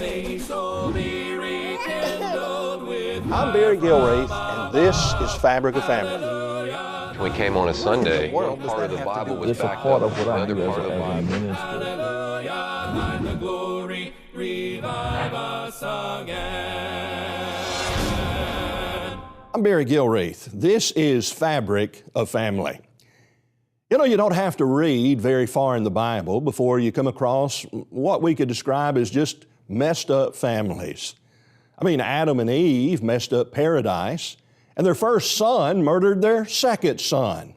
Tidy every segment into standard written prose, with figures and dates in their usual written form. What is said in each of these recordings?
I'm Barry Gilreath, and this is Fabric of Family. We came on a Sunday. One part of the Bible was backed up. The other part of the Bible. The glory, revive us again. I'm Barry Gilreath. This is Fabric of Family. You know, you don't have to read very far in the Bible before you come across what we could describe as just messed up families. I mean, Adam and Eve messed up paradise, and their first son murdered their second son.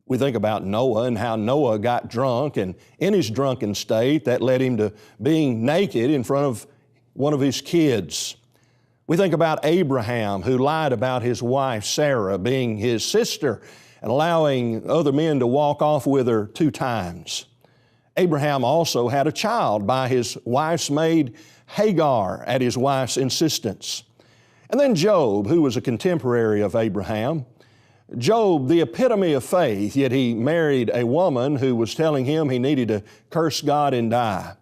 We think about Noah and how Noah got drunk, and in his drunken state, that led him to being naked in front of one of his kids. We think about Abraham, who lied about his wife Sarah being his sister and allowing other men to walk off with her 2 times. Abraham also had a child by his wife's maid Hagar at his wife's insistence. And then Job, who was a contemporary of Abraham. Job, the epitome of faith, yet he married a woman who was telling him he needed to curse God and die.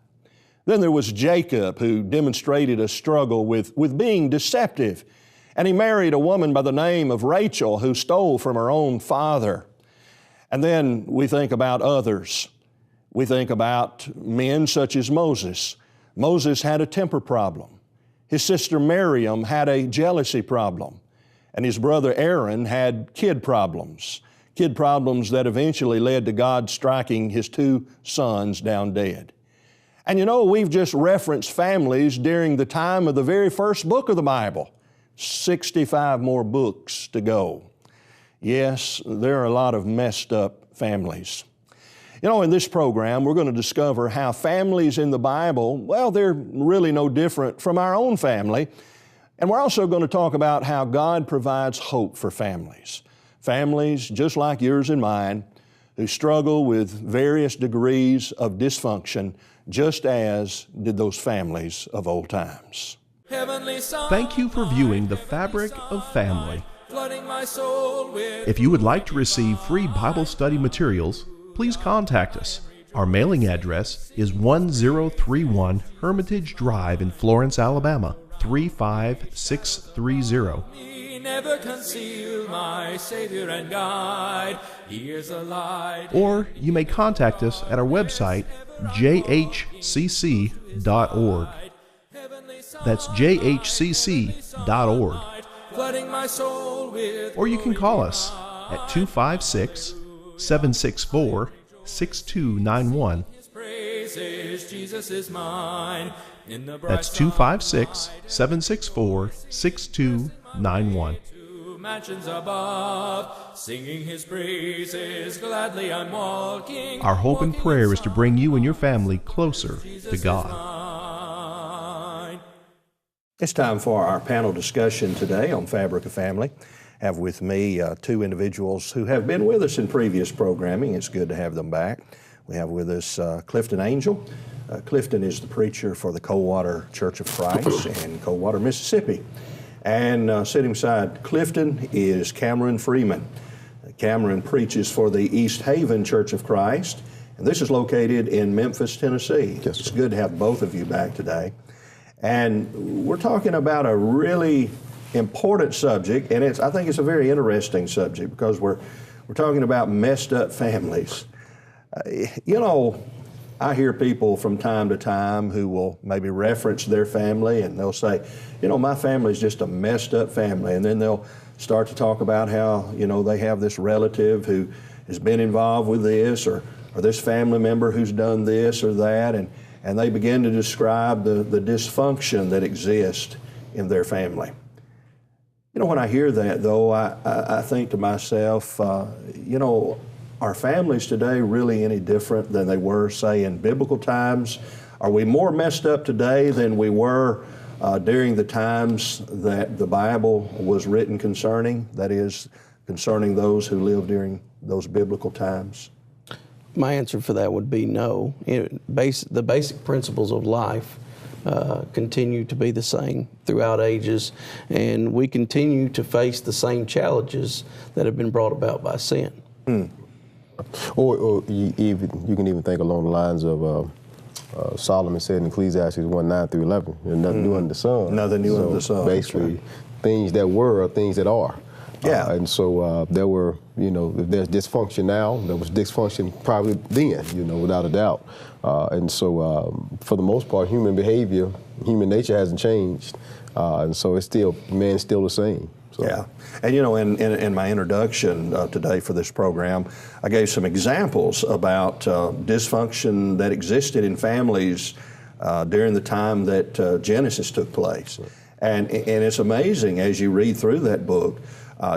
Then there was Jacob, who demonstrated a struggle with being deceptive, and he married a woman by the name of Rachel who stole from her own father. And then we think about others. We think about men such as Moses. Moses had a temper problem. His sister Miriam had a jealousy problem. And his brother Aaron had kid problems that eventually led to God striking his 2 sons down dead. And you know, we've just referenced families during the time of the very first book of the Bible. 65 more books to go. Yes, there are a lot of messed up families. You know, in this program, we're going to discover how families in the Bible, well, they're really no different from our own family. And we're also going to talk about how God provides hope for families. Families just like yours and mine who struggle with various degrees of dysfunction, just as did those families of old times. Thank you for viewing The Fabric of Family. If you would like to receive free Bible study materials, please contact us. Our mailing address is 1031 Hermitage Drive in Florence, Alabama, 35630. Never conceal my Savior and guide. He is a light. Or you may contact us at our website, jhcc.org. That's jhcc.org. Or you can call us at 256-764-6291. That's 256-764-6291. Mansions above, singing His praises, gladly I'm walking. Our hope and prayer is to bring you and your family closer to God. It's time for our panel discussion today on Fabric of Family. I have with me 2 individuals who have been with us in previous programming. It's good to have them back. We have with us Clifton Angel. Clifton is the preacher for the Coldwater Church of Christ in Coldwater, Mississippi. And sitting beside Clifton is Cameron Freeman. Cameron preaches for the East Haven Church of Christ, and this is located in Memphis, Tennessee. Yes, it's good to have both of you back today. And we're talking about a really important subject, and I think it's a very interesting subject because we're talking about messed up families. You know, I hear people from time to time who will maybe reference their family and they'll say, you know, my family's just a messed up family. And then they'll start to talk about how, you know, they have this relative who has been involved with this or this family member who's done this or that. And they begin to describe the dysfunction that exists in their family. You know, when I hear that, though, I think to myself, you know, are families today really any different than they were, say, in biblical times? Are we more messed up today than we were during the times that the Bible was written concerning, that is, concerning those who lived during those biblical times? My answer for that would be no. The basic principles of life continue to be the same throughout ages, and we continue to face the same challenges that have been brought about by sin. Or you can even think along the lines of Solomon said in Ecclesiastes 1:9 through 11, there's nothing new under the sun. Nothing new under the sun. Basically, things that were are things that are. Yeah. And so there were, if there's dysfunction now, there was dysfunction probably then, without a doubt. And so for the most part, human behavior, human nature hasn't changed. And so man's still the same. So. Yeah. And in my introduction today for this program, I gave some examples about dysfunction that existed in families during the time that Genesis took place. And it's amazing as you read through that book,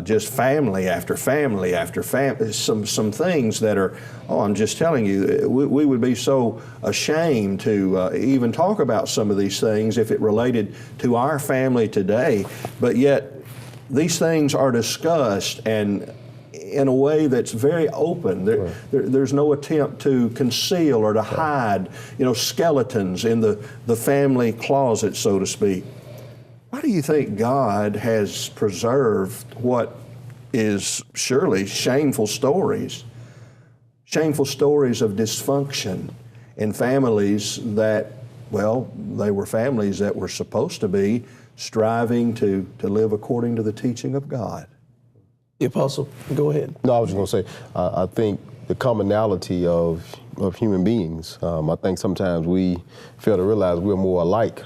just family after family after family, some things that are, I'm just telling you, we would be so ashamed to even talk about some of these things if it related to our family today, but yet these things are discussed and in a way that's very open. There's no attempt to conceal or to hide, skeletons in the family closet, so to speak. Why do you think God has preserved what is surely shameful stories of dysfunction in families that, they were families that were supposed to be striving to live according to the teaching of God? The Apostle, go ahead. No, I was just going to say, I think the commonality of human beings, I think sometimes we fail to realize we're more alike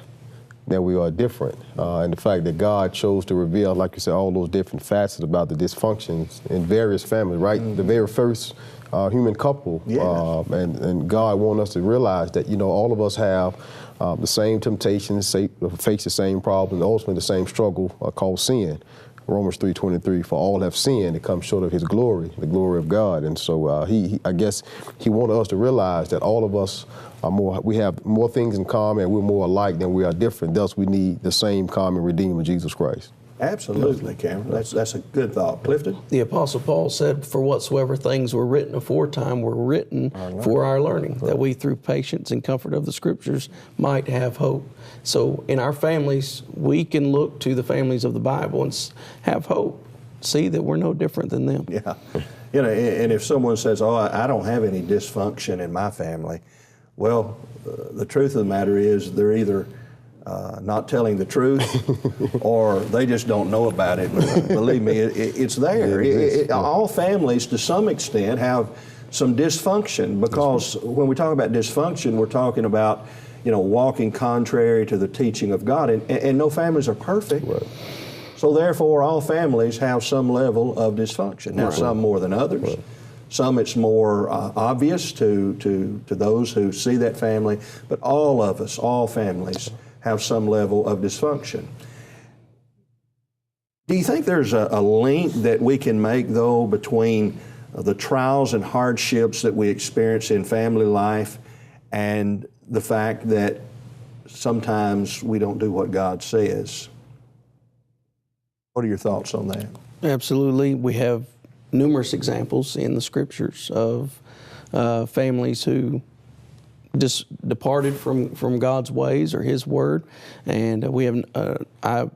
than we are different. And the fact that God chose to reveal, like you said, all those different facets about the dysfunctions in various families, right? Mm-hmm. The very first human couple. Yeah. And God wants us to realize that, all of us have the same temptations, face the same problems, ultimately the same struggle called sin. Romans 3:23, for all have sinned and come short of his glory, the glory of God. And so I guess he wanted us to realize that all of us we have more things in common and we're more alike than we are different. Thus we need the same common Redeemer, Jesus Christ. Absolutely, Cameron. That's a good thought. Clifton? The Apostle Paul said, for whatsoever things were written aforetime were written for our learning, that we through patience and comfort of the Scriptures might have hope. So in our families, we can look to the families of the Bible and have hope, see that we're no different than them. Yeah. And if someone says, I don't have any dysfunction in my family, well, the truth of the matter is they're either not telling the truth, or they just don't know about it. But believe me, it's there. All families, to some extent, have some dysfunction, because when we talk about dysfunction, we're talking about, walking contrary to the teaching of God, and no families are perfect. Right. So therefore, all families have some level of dysfunction. Now, some more than others. Right. Some it's more obvious to those who see that family, but all of us, all families, have some level of dysfunction. Do you think there's a link that we can make, though, between the trials and hardships that we experience in family life and the fact that sometimes we don't do what God says? What are your thoughts on that? Absolutely. We have numerous examples in the Scriptures of families who just departed from God's ways or His Word, and we have.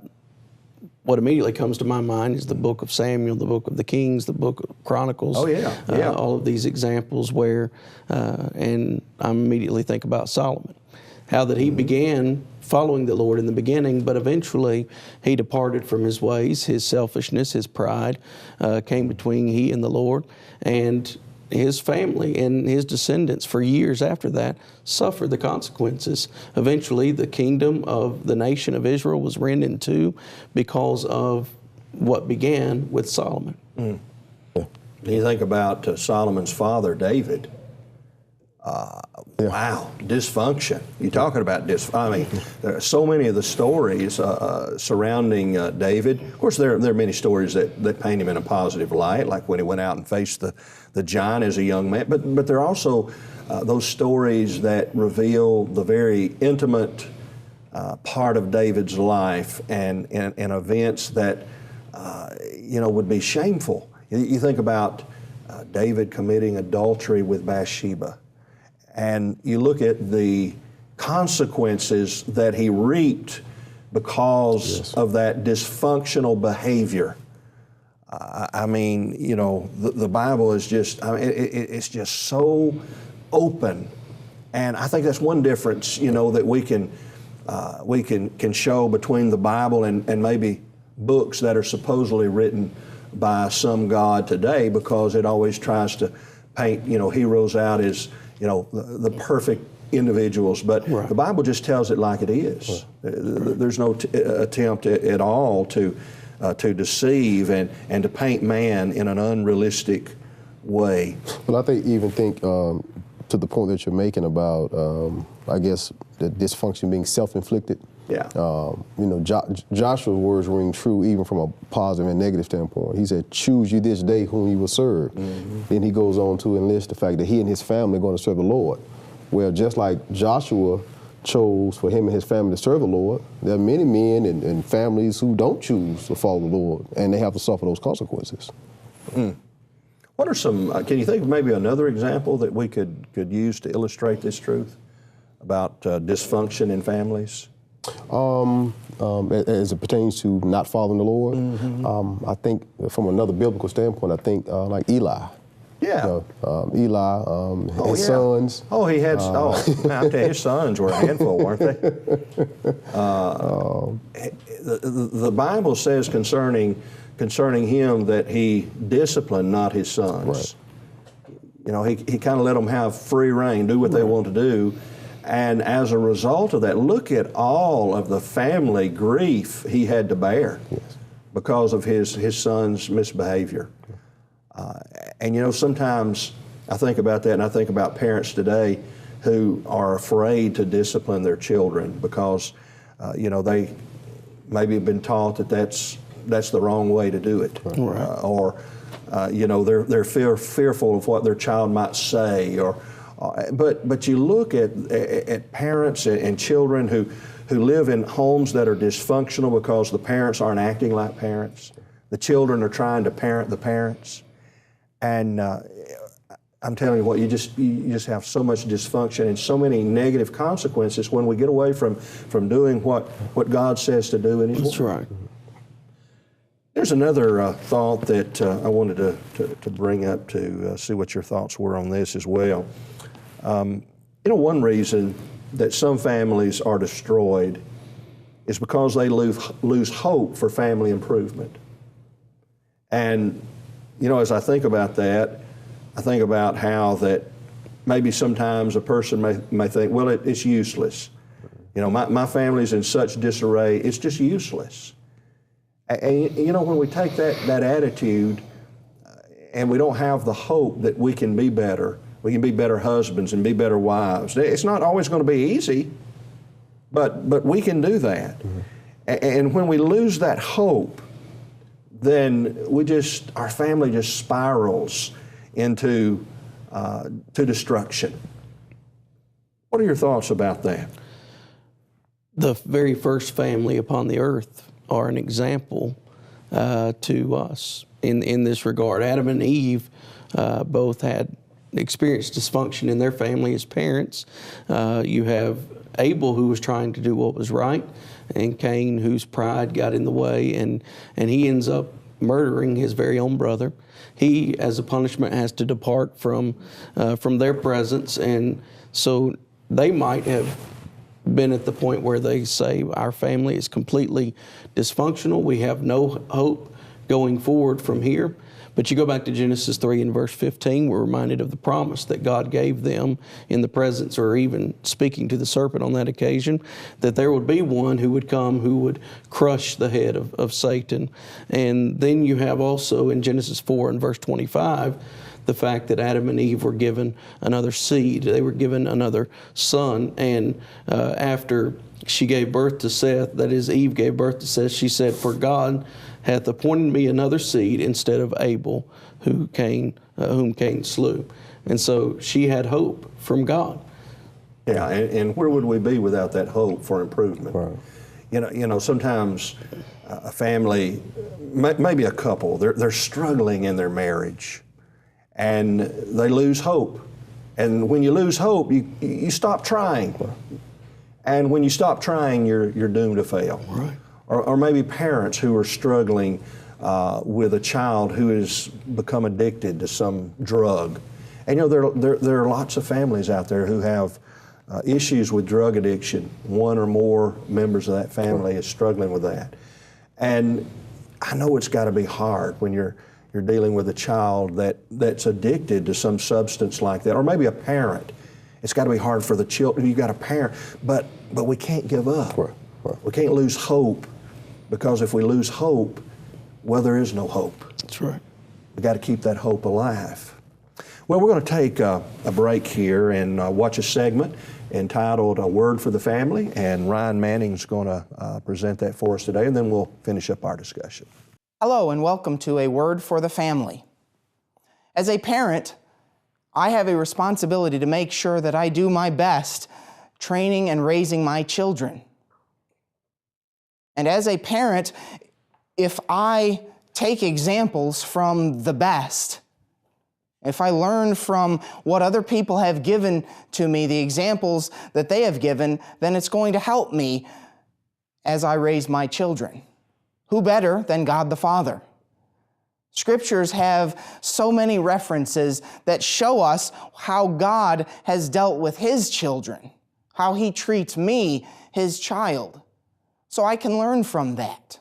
What immediately comes to my mind is the book of Samuel, the book of the Kings, the book of Chronicles. Oh yeah. All of these examples where, and I immediately think about Solomon, how that he began following the Lord in the beginning, but eventually he departed from his ways. His selfishness, his pride came between he and the Lord, and his family and his descendants for years after that suffered the consequences. Eventually, the kingdom of the nation of Israel was rent in two because of what began with Solomon. Mm. Yeah. You think about Solomon's father, David. Wow, dysfunction. You're talking about there are so many of the stories surrounding David. Of course, there are many stories that paint him in a positive light, like when he went out and faced the giant as a young man. But there are also those stories that reveal the very intimate part of David's life and events that would be shameful. You think about David committing adultery with Bathsheba. And you look at the consequences that he reaped because of that dysfunctional behavior. I mean, the Bible is just, it's just so open And I think that's one difference, that we can show between the Bible and maybe books that are supposedly written by some God today, because it always tries to paint, heroes out as, the perfect individuals. But the Bible just tells it like it is. There's no attempt at all to deceive and to paint man in an unrealistic way. Well, I think to the point that you're making about, I guess, the dysfunction being self-inflicted. Yeah. Joshua's words ring true even from a positive and negative standpoint. He said, "Choose you this day whom you will serve." Mm-hmm. Then he goes on to enlist the fact that he and his family are going to serve the Lord. Well, just like Joshua chose for him and his family to serve the Lord, there are many men and families who don't choose to follow the Lord, and they have to suffer those consequences. Mm. What are some, can you think of maybe another example that we could use to illustrate this truth about dysfunction in families? As it pertains to not following the Lord, mm-hmm. I think from another biblical standpoint, I think like Eli. Yeah. Eli, his sons. Oh, he had, I tell you, his sons were a handful, weren't they? The Bible says concerning him that he disciplined not his sons. Right. He kind of let them have free rein, do what they want to do. And as a result of that, look at all of the family grief he had to bear because of his son's misbehavior. And sometimes I think about that, and I think about parents today who are afraid to discipline their children because, they maybe have been taught that that's the wrong way to do it. Right. They're fearful of what their child might say, but you look at parents and children who live in homes that are dysfunctional because the parents aren't acting like parents. The children are trying to parent the parents. And I'm telling you what, you just have so much dysfunction and so many negative consequences when we get away from doing what God says to do in His Word. That's right. There's another thought that I wanted to bring up to see what your thoughts were on this as well. One reason that some families are destroyed is because they lose hope for family improvement. And, as I think about that, I think about how that maybe sometimes a person may think, well, it's useless. My family's in such disarray, it's just useless. And when we take that attitude and we don't have the hope that we can be better husbands and be better wives. It's not always going to be easy, but we can do that. Mm-hmm. And when we lose that hope, then our family just spirals into to destruction. What are your thoughts about that? The very first family upon the earth are an example to us in this regard. Adam and Eve both had experienced dysfunction in their family as parents. You have Abel, who was trying to do what was right, and Cain, whose pride got in the way, and he ends up murdering his very own brother. He, as a punishment, has to depart from their presence, and so they might have been at the point where they say, our family is completely dysfunctional. We have no hope going forward from here. But you go back to Genesis 3 and verse 15, we're reminded of the promise that God gave them in the presence, or even speaking to the serpent on that occasion, that there would be one who would come who would crush the head of Satan. And then you have also in Genesis 4 and verse 25, the fact that Adam and Eve were given another seed. They were given another son. And after she gave birth to Seth, that is, Eve gave birth to Seth, she said, "For God hath appointed me another seed instead of Abel, whom Cain slew." And so she had hope from God. Yeah, and where would we be without that hope for improvement? Right. Sometimes a family, maybe a couple, they're struggling in their marriage, and they lose hope. And when you lose hope, you stop trying. And when you stop trying, you're doomed to fail. Right. Or maybe parents who are struggling with a child who has become addicted to some drug. And there are lots of families out there who have issues with drug addiction. One or more members of that family is struggling with that. And I know it's got to be hard when you're dealing with a child that's addicted to some substance like that, or maybe a parent. It's got to be hard for the children. You got a parent, but we can't give up. Right. We can't lose hope, because if we lose hope, well, there is no hope. That's right. We got to keep that hope alive. Well, we're going to take a break here and watch a segment entitled A Word for the Family, and Ryan Manning's going to present that for us today, and then we'll finish up our discussion. Hello and welcome to A Word for the Family. As a parent, I have a responsibility to make sure that I do my best training and raising my children. And as a parent, if I take examples from the best, if I learn from what other people have given to me, the examples that they have given, then it's going to help me as I raise my children. Who better than God the Father? Scriptures have so many references that show us how God has dealt with His children, how He treats me, His child. So I can learn from that.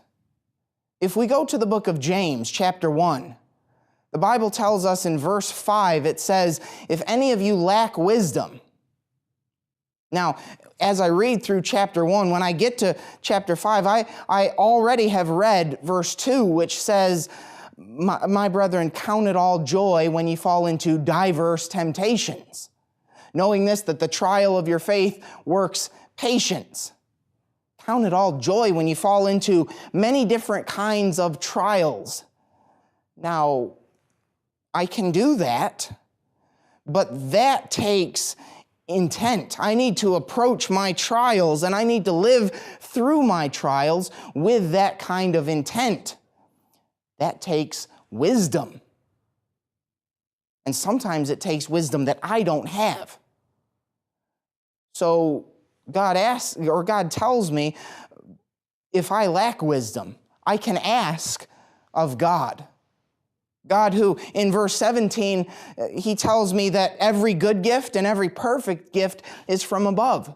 If we go to the book of James, chapter 1, the Bible tells us in verse 5, it says, if any of you lack wisdom. Now, as I read through chapter 1, when I get to chapter 5, I already have read verse 2, which says, my brethren, count it all joy when you fall into diverse temptations, knowing this, that the trial of your faith works patience. Count it all joy when you fall into many different kinds of trials. Now, I can do that, but that takes intent. I need to approach my trials, and I need to live through my trials with that kind of intent. That takes wisdom. And sometimes it takes wisdom that I don't have. So God tells me, if I lack wisdom, I can ask of God. God who, in verse 17, He tells me that every good gift and every perfect gift is from above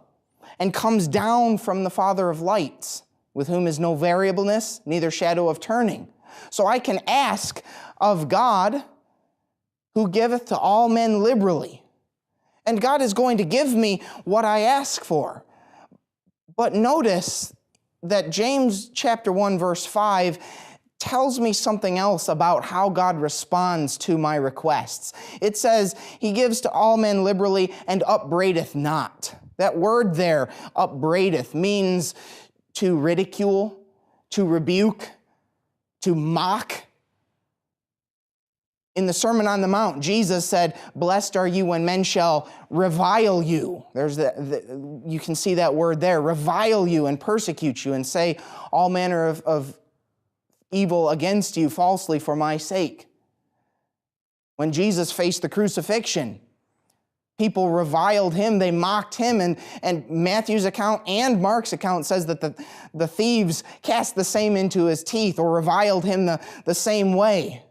and comes down from the Father of lights, with whom is no variableness, neither shadow of turning. So I can ask of God, who giveth to all men liberally. And God is going to give me what I ask for. But notice that James chapter 1, verse 5 tells me something else about how God responds to my requests. It says, He gives to all men liberally and upbraideth not. That word there, upbraideth, means to ridicule, to rebuke, to mock. In the Sermon on the Mount, Jesus said, blessed are you when men shall revile you. You can see that word there, revile you and persecute you and say all manner of evil against you falsely for my sake. When Jesus faced the crucifixion, people reviled Him, they mocked Him, and Matthew's account and Mark's account says that the thieves cast the same into His teeth or reviled Him the same way.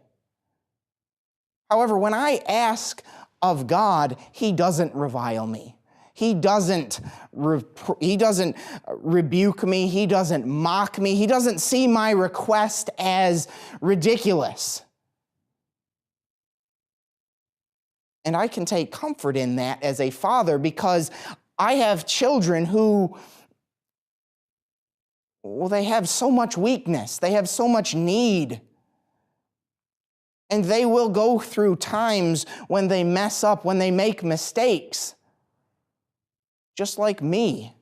However, when I ask of God, He doesn't revile me. He doesn't rebuke me. He doesn't mock me. He doesn't see my request as ridiculous. And I can take comfort in that as a father, because I have children who, they have so much weakness. They have so much need. And they will go through times when they mess up, when they make mistakes. Just like me.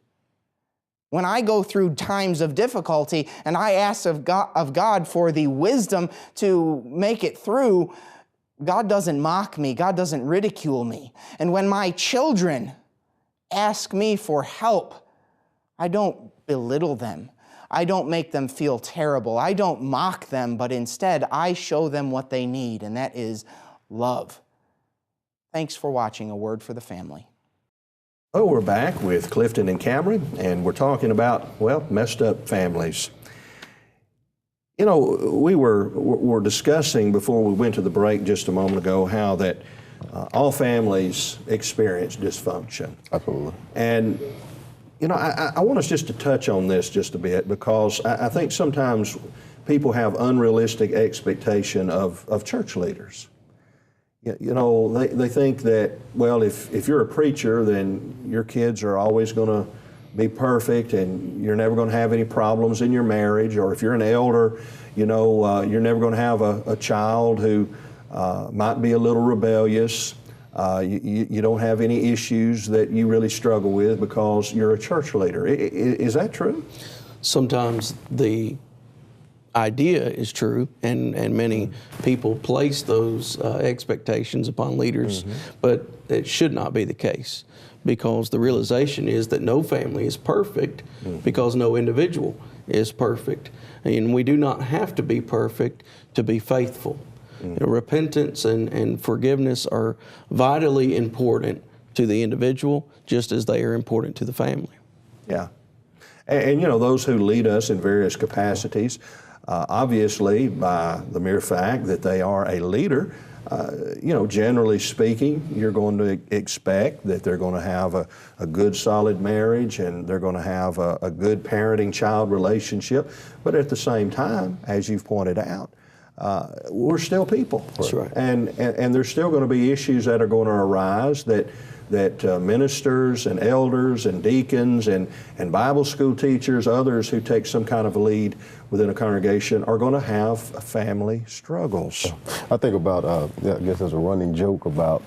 When I go through times of difficulty and I ask of God for the wisdom to make it through, God doesn't mock me. God doesn't ridicule me. And when my children ask me for help, I don't belittle them. I don't make them feel terrible. I don't mock them, but instead I show them what they need, and that is love. Thanks for watching A Word for the Family. Oh, we're back with Clifton and Cameron, and we're talking about, messed up families. You know, we were discussing before we went to the break just a moment ago how that all families experience dysfunction. Absolutely. And, you know, I want us just to touch on this just a bit, because I think sometimes people have unrealistic expectation of church leaders. You know, they think that, well, if you're a preacher, then your kids are always going to be perfect and you're never going to have any problems in your marriage. Or if you're an elder, you know, you're never going to have a child who might be a little rebellious. You don't have any issues that you really struggle with because you're a church leader. Is that true? Sometimes the idea is true, and many people place those expectations upon leaders, but it should not be the case, because the realization is that no family is perfect because no individual is perfect. And we do not have to be perfect to be faithful. You know, repentance and forgiveness are vitally important to the individual, just as they are important to the family. Yeah. And you know, those who lead us in various capacities, obviously by the mere fact that they are a leader, you know, generally speaking, you're going to expect that they're going to have a good, solid marriage, and they're going to have a good parenting-child relationship. But at the same time, as you've pointed out, we're still people. That's right. And there's still going to be issues that are going to arise that ministers and elders and deacons and Bible school teachers, others who take some kind of a lead within a congregation, are going to have family struggles. I think about, I guess there's a running joke about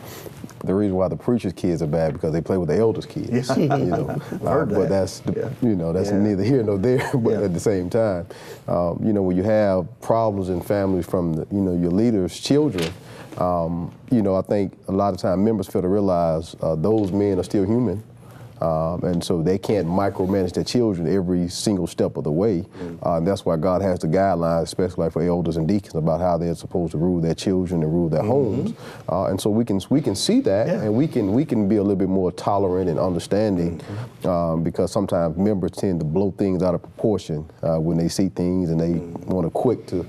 the reason why the preacher's kids are bad, because they play with the elders' kids. You know, but that's you know, that's neither here nor there. But at the same time, you know, when you have problems in families from your leaders' children, you know, I think a lot of time members fail to realize those men are still human. And so they can't micromanage their children every single step of the way. And that's why God has the guidelines, especially like for elders and deacons, about how they're supposed to rule their children and rule their homes. And so we can see that, and we can be a little bit more tolerant and understanding, because sometimes members tend to blow things out of proportion when they see things, and they want to quick to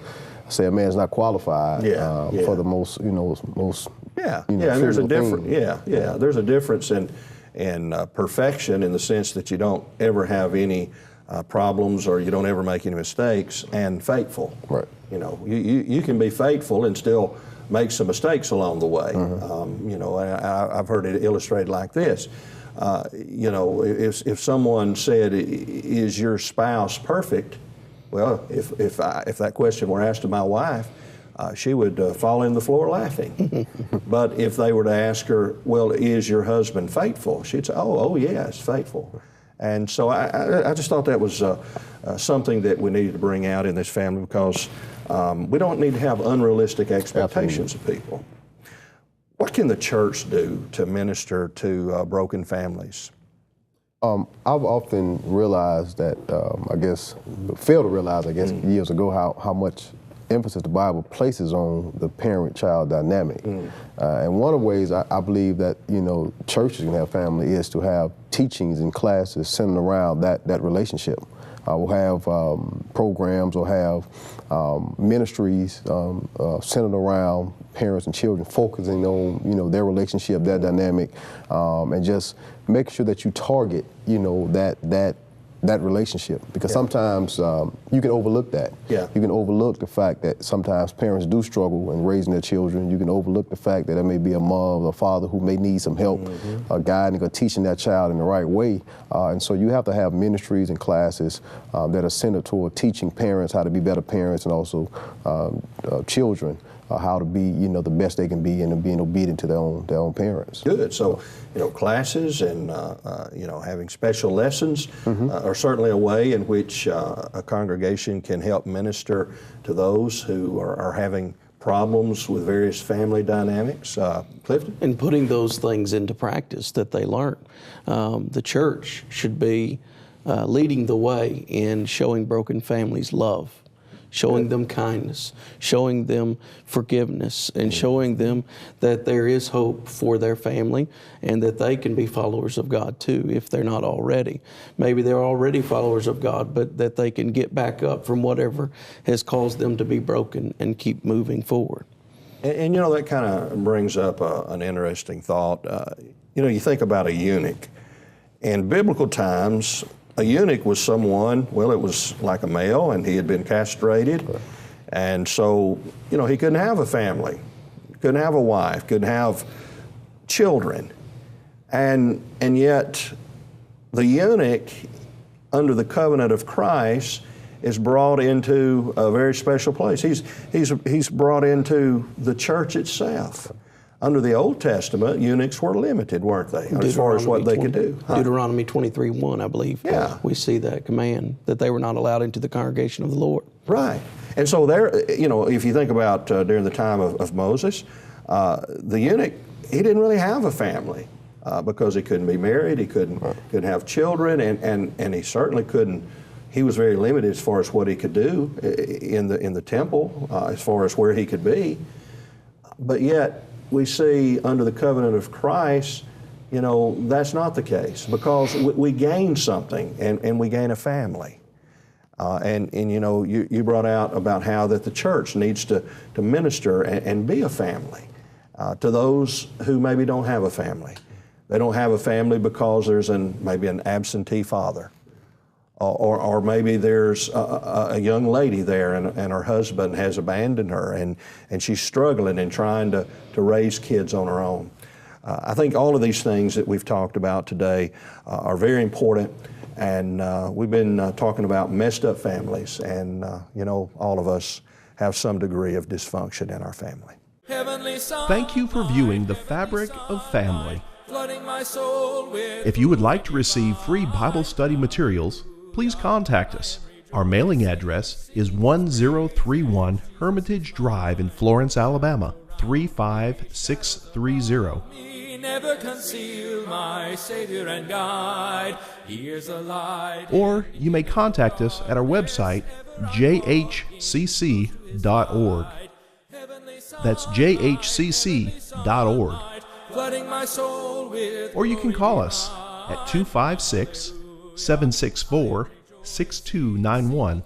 say a man's not qualified for the most, most. And there's a difference. There's a difference in perfection, in the sense that you don't ever have any problems, or you don't ever make any mistakes, and faithful. Right. You know, you can be faithful and still make some mistakes along the way. You know, I've heard it illustrated like this. You know, if someone said, "Is your spouse perfect?" Well, if that question were asked to my wife, she would fall in the floor laughing. But if they were to ask her, well, is your husband faithful? She'd say, oh yes, faithful. And so I just thought that was something that we needed to bring out in this family, because we don't need to have unrealistic expectations of people. What can the church do to minister to broken families? I've often realized that, failed to realize, years ago, how much emphasis the Bible places on the parent-child dynamic. And one of the ways I believe that, churches can have family is to have teachings and classes centered around that relationship. We'll have programs, or have ministries centered around parents and children, focusing on their relationship, their dynamic, and just make sure that you target that relationship, because sometimes you can overlook that. You can overlook the fact that sometimes parents do struggle in raising their children. You can overlook the fact that there may be a mom or father who may need some help guiding or teaching that child in the right way. And so you have to have ministries and classes that are centered toward teaching parents how to be better parents, and also children how to be, the best they can be, and being obedient to their own parents. Good. So, classes and having special lessons are certainly a way in which a congregation can help minister to those who are having problems with various family dynamics. Clifton? And putting those things into practice that they learn. The church should be leading the way in showing broken families love, showing them kindness, showing them forgiveness, and showing them that there is hope for their family, and that they can be followers of God too, if they're not already. Maybe they're already followers of God, but that they can get back up from whatever has caused them to be broken and keep moving forward. And you know, that kind of brings up an interesting thought. You know, you think about a eunuch. In biblical times, a eunuch was someone, well, it was like a male, and he had been castrated. And so, you know, he couldn't have a family, couldn't have a wife, couldn't have children. And yet, the eunuch, under the covenant of Christ, is brought into a very special place. He's brought into the church itself. Under the Old Testament, eunuchs were limited, weren't they, as far as what they could do? Deuteronomy 23:1, I believe. Yeah. We see that command, that they were not allowed into the congregation of the Lord. Right. And so there, you know, if you think about during the time of Moses, the eunuch, he didn't really have a family because he couldn't be married, he couldn't have children, and he certainly couldn't. He was very limited as far as what he could do in the temple, as far as where he could be. But yet, we see under the covenant of Christ, you know, that's not the case, because we gain something, and we gain a family. And you know, you brought out about how that the church needs to minister and be a family to those who maybe don't have a family. They don't have a family because there's maybe an absentee father. Or maybe there's a young lady there and her husband has abandoned her and she's struggling and trying to raise kids on her own. I think all of these things that we've talked about today are very important, and we've been talking about messed up families, and you know, all of us have some degree of dysfunction in our family. Thank you for viewing The Fabric of Family. If you would like to receive free Bible study materials, please contact us. Our mailing address is 1031 Hermitage Drive in Florence, Alabama, 35630. Never conceal my Savior and guide. He is a light. Or you may contact us at our website, jhcc.org. That's jhcc.org. Or you can call us at 256-764-6291.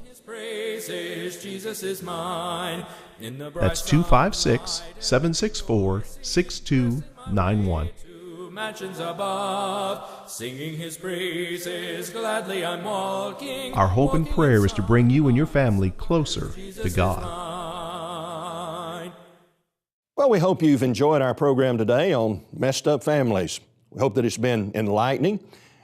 Jesus is mine. That's 256-764-6291. Mansions above, singing his praises, gladly I'm walking. Our hope and prayer is to bring you and your family closer to God. Well, we hope you've enjoyed our program today on messed up families. We hope that it's been enlightening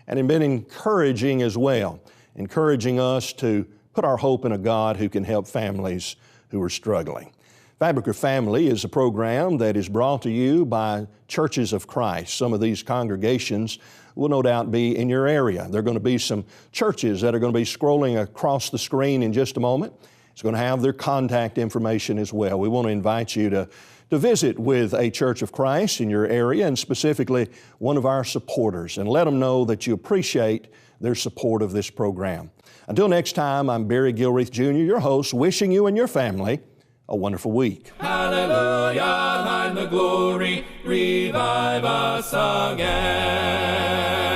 and it's been encouraging as well, encouraging us to put our hope in a God who can help families who are struggling. Fabric of Family is a program that is brought to you by Churches of Christ. Some of these congregations will no doubt be in your area. There are going to be some churches that are going to be scrolling across the screen in just a moment. It's going to have their contact information as well. We want to invite you to visit with a Church of Christ in your area, and specifically one of our supporters, and let them know that you appreciate their support of this program. Until next time, I'm Barry Gilreath Jr., your host, wishing you and your family a wonderful week. Hallelujah, thine the glory, revive us again.